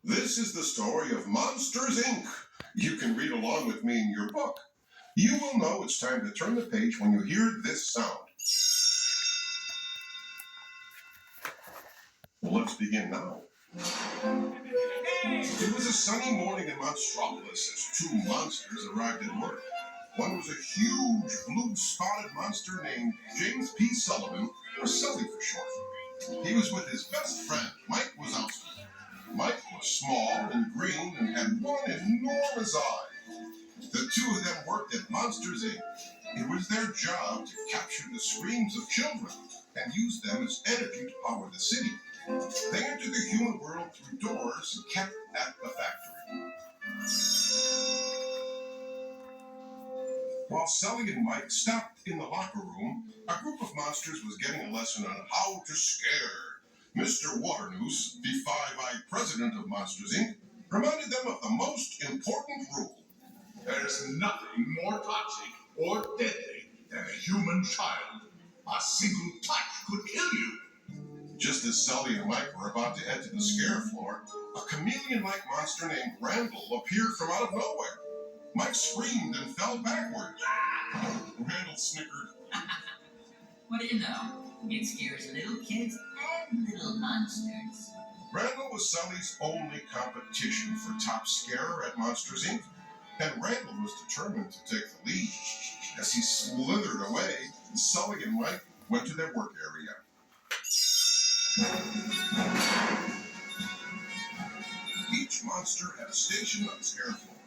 This is the story of Monsters, Inc. You can read along with me in your book. You will know it's time to turn the page when you hear this sound. Well, let's begin now. It was a sunny morning in Monstropolis as two monsters arrived at work. One was a huge blue-spotted monster named James P. Sullivan, or Sully for short. He was with his best friend, Mike Wazowski. Mike was small and green and had one enormous eye. The two of them worked at Monsters, Inc. It was their job to capture the screams of children and use them as energy to power the city. They entered the human world through doors kept at the factory. While Sully and Mike stopped in the locker room, a group of monsters was getting a lesson on how to scare. Mr. Waternoose, the five-eyed president of Monsters, Inc., reminded them of the most important rule. There's nothing more toxic or deadly than a human child. A single touch could kill you. Just as Sully and Mike were about to head to the scare floor, a chameleon-like monster named Randall appeared from out of nowhere. Mike screamed and fell backward. Randall snickered. What do you know? It scares little kids and little monsters. Randall was Sully's only competition for top scarer at Monsters, Inc., and Randall was determined to take the lead. As he slithered away, Sully and Mike went to their work area. Each monster had a station on the scare floor.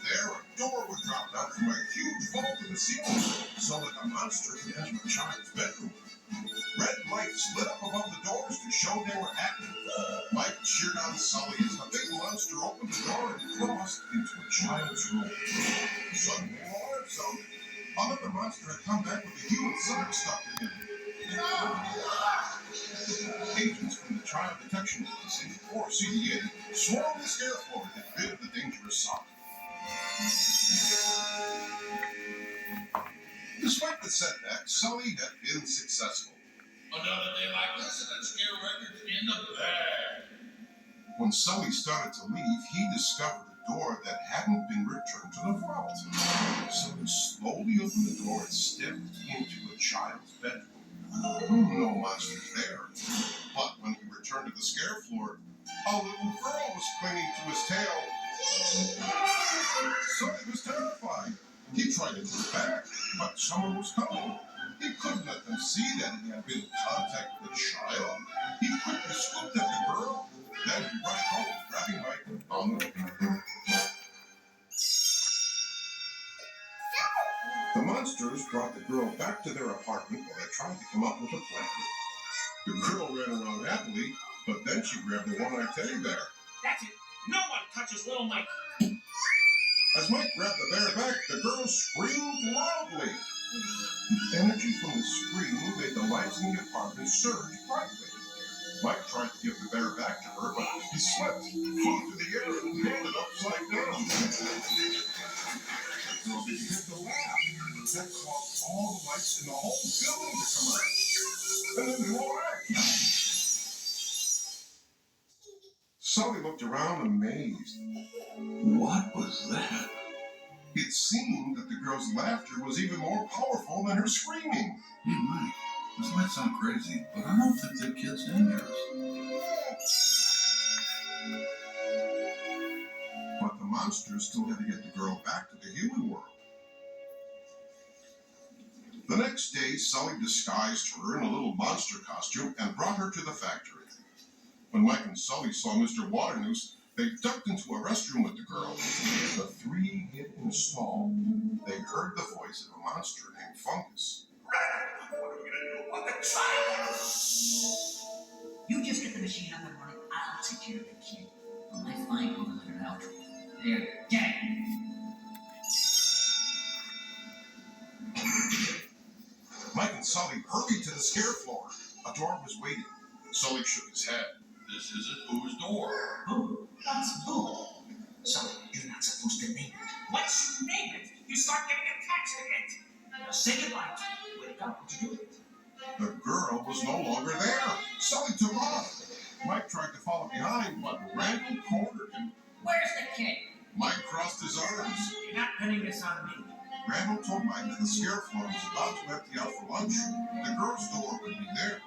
There, a door would drop down from a huge vault in the ceiling so that the monster could enter a child's bedroom. Red lights lit up above the doors to show they were active. Mike cheered on Sully as the big monster opened the door and crossed into a child's room. Suddenly, more sounded. Another monster had come back with a human cigarette stuck in him. Agents from the Child Detection Agency, or CDA, swarmed the scare floor to get rid of the dangerous sock. Despite the setback, Sully had been successful. Another day like this and scare records in the bag. When Sully started to leave, he discovered a door that hadn't been returned to the vault. Sully slowly opened the door and stepped into a child's bedroom. No monsters there. But when he returned to the scare floor, a little girl was clinging to his tail. Sully was terrified. He tried to turn back, but someone was coming. He couldn't let them see that he had been in contact with a child. He quickly swooped at the girl, then he rushed home, grabbing Mike on the way. The monsters brought the girl back to their apartment while they tried to come up with a plan. The girl ran around happily, but then she grabbed the one-eyed teddy bear. That's it. No one touches little Mike. As Mike grabbed the bear back, the girl screamed loudly. The energy from the scream made the lights in the apartment surge brightly. Mike tried to give the bear back to her, but he slipped, flew through the air, and landed upside down. The girl began to laugh. That caused all the lights in the whole building to come on. And then they all laughed. Sully looked around amazed. What was that? It seemed that the girl's laughter was even more powerful than her screaming. Hey, Mike, this might sound crazy, but I don't think that kid's dangerous. But the monsters still had to get the girl back to the human world. The next day, Sully disguised her in a little monster costume and brought her to the factory. When Mike and Sully saw Mr. Waternoose, they ducked into a restroom with the girl. The three hid in a stall. They heard the voice of a monster named Fungus. What are we going to do about the child? You just get the machine up and running. I'll take care of the kid. When I find who let her out, they're dead. Mike and Sully hurried to the scare floor. A door was waiting. Sully shook his head. This isn't Boo's door. Boo? What's Boo? Sully, you're not supposed to name it. Once you name it, you start getting attached to it. Now say goodbye to it. Wake up, would you do it? The girl was no longer there. Sully took off. Mike tried to follow behind, but Randall cornered him. Where's the kid? Mike crossed his arms. You're not pinning this on me. Randall told Mike that the scare floor was about to empty out for lunch. The girls' door would be there.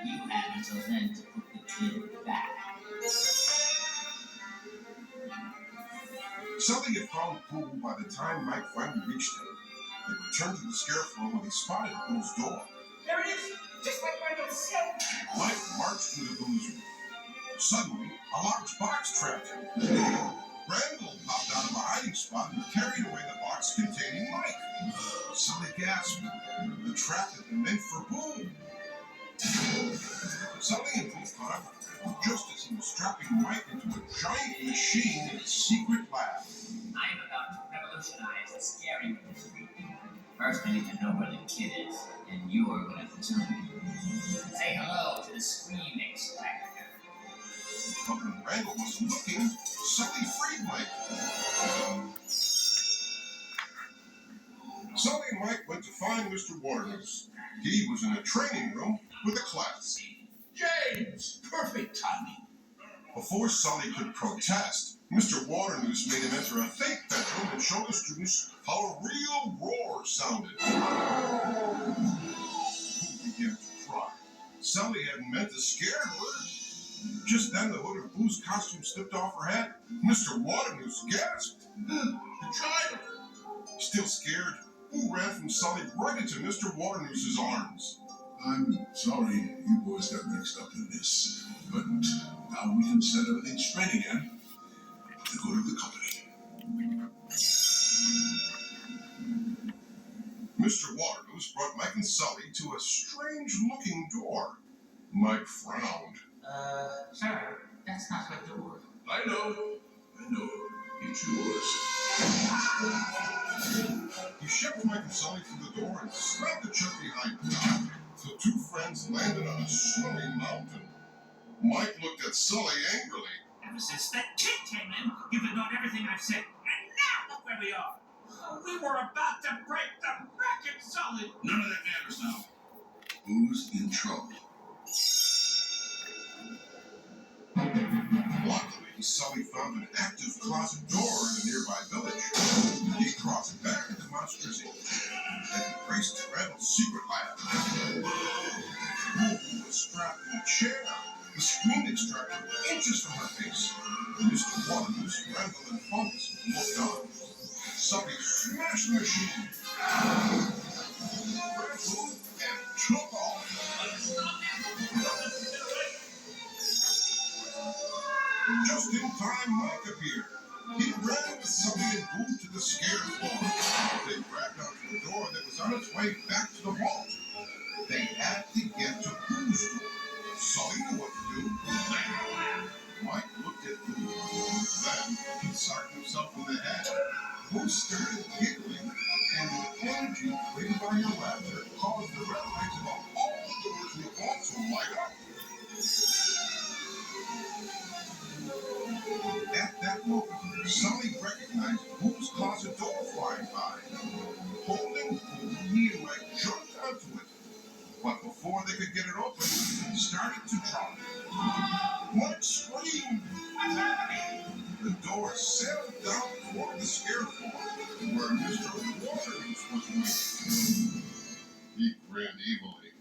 You have until then to put the kid back. Sully had found Boo by the time Mike finally reached him. They returned to the scare floor when he spotted Boo's door. There it is, just like Randall said. Mike marched into Boo's room. Suddenly, a large box trapped him. Randall popped out of a hiding spot and carried away the box containing Mike. Sully gasped. The trap had been meant for Boo. Sully and Boo caught up just as he was strapping Mike into a giant machine in a secret lab. I am about to revolutionize the scaring industry. First, I need to know where the kid is, and you are going to tell me. Say hello to the scream extractor. But when Randall wasn't looking, Sully freed Mike. Sully and Mike went to find Mr. Waternoose. He was in a training room with a class. James! Perfect timing. Before Sully could protest, Mr. Waternoose made him enter a fake bedroom and show the students how a real roar sounded. Who began to cry. Sully hadn't meant to scare her. Just then, the hood of Boo's costume slipped off her head. Mr. Waternoose gasped. The child! Still scared, Boo ran from Sully right into Mr. Waternoose' arms. I'm sorry you boys got mixed up in this, but now we can set everything straight again for the good of the company. Mr. Waternoose brought Mike and Sully to a strange-looking door. Mike frowned. Sir, that's not the door. I know. It's yours. He shoved Mike and Sully through the door and slammed the shut behind him. The two friends landed on a snowy mountain. Mike looked at Sully angrily. Ever since that kid came in, you've ignored everything I've said. And now look where we are. We were about to break the record, Sully. None of that matters now. Who's in trouble? Luckily, Sully found an active closet door in a nearby village. He crossed back into Monsters Inc. and raced to Randall's secret lab. Boo was strapped in a chair, the screen extractor inches from her face. Mr. Waternoose, Randall, and Fungus looked on. Sully smashed the machine. Randall and took off. Just in time, Mike appeared. He ran with Sully and Boo to the scare floor. They grabbed onto the door that was on its way back to the vault. They had to get to Boo's door. Sully knew what to do. Mike looked at Boo. Then he socked himself in the head. Boo started giggling, and the energy created by your laughter caused the red lights of all the doors in the vault to light up. At that moment, Sully recognized Boo's closet door flying by. Holding Boo, he and Mike jumped onto it. But before they could get it open, it started to drop. Mike screamed. What's happening? The door sailed down toward the scare floor, where Mr. Waternoose was waiting. He grinned evilly.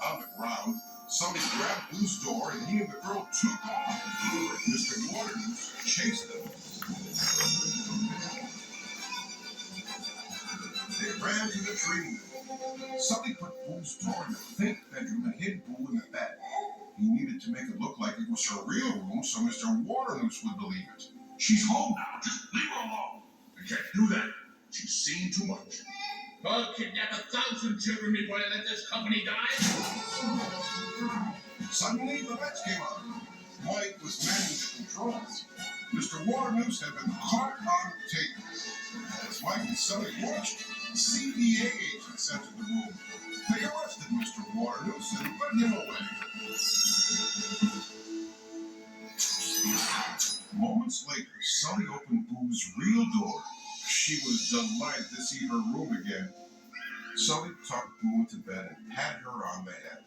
On the ground, Sully grabbed Boo's door and he and the girl took off. Mr. Waternoose chased them. They ran to the tree. Sully put Boo's door in a fake bedroom and hid Boo in the bed. He needed to make it look like it was her real room so Mr. Waternoose would believe it. She's home now. Just leave her alone. I can't do that. She's seen too much. I'll kidnap 1,000 children before I let this company die. Suddenly, the lights came on. Mike was manning the controls. Mr. Waternoose had been caught on tape. As Mike and Sully watched, CDA agents entered the room. They arrested Mr. Waternoose and led him away. Moments later, Sully opened Boo's real door. She was delighted to see her room again. Sully tucked Boo into bed and patted her on the head.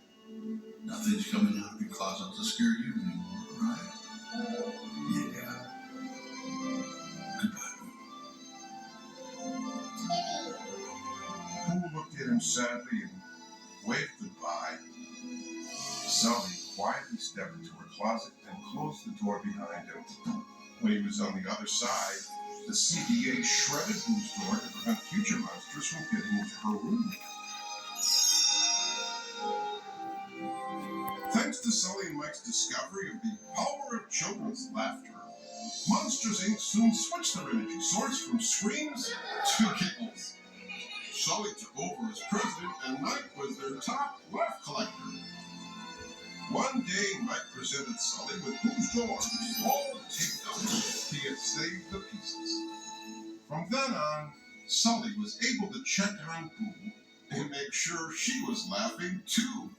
Nothing's coming out of your closet to scare you anymore, right? Yeah. Goodbye. Pooh looked at him sadly and waved goodbye. Sully quietly stepped into her closet and closed the door behind him. When he was on the other side, the CBA shredded Pooh's door to prevent future monsters from getting into her room. Thanks to Sully and Mike's discovery of the power of children's laughter, Monsters, Inc. soon switched their energy source from screams to giggles. Sully took over as president, and Mike was their top laugh collector. One day, Mike presented Sully with Pooh's door, all taped up. He had saved the pieces. From then on, Sully was able to check on Pooh and make sure she was laughing too.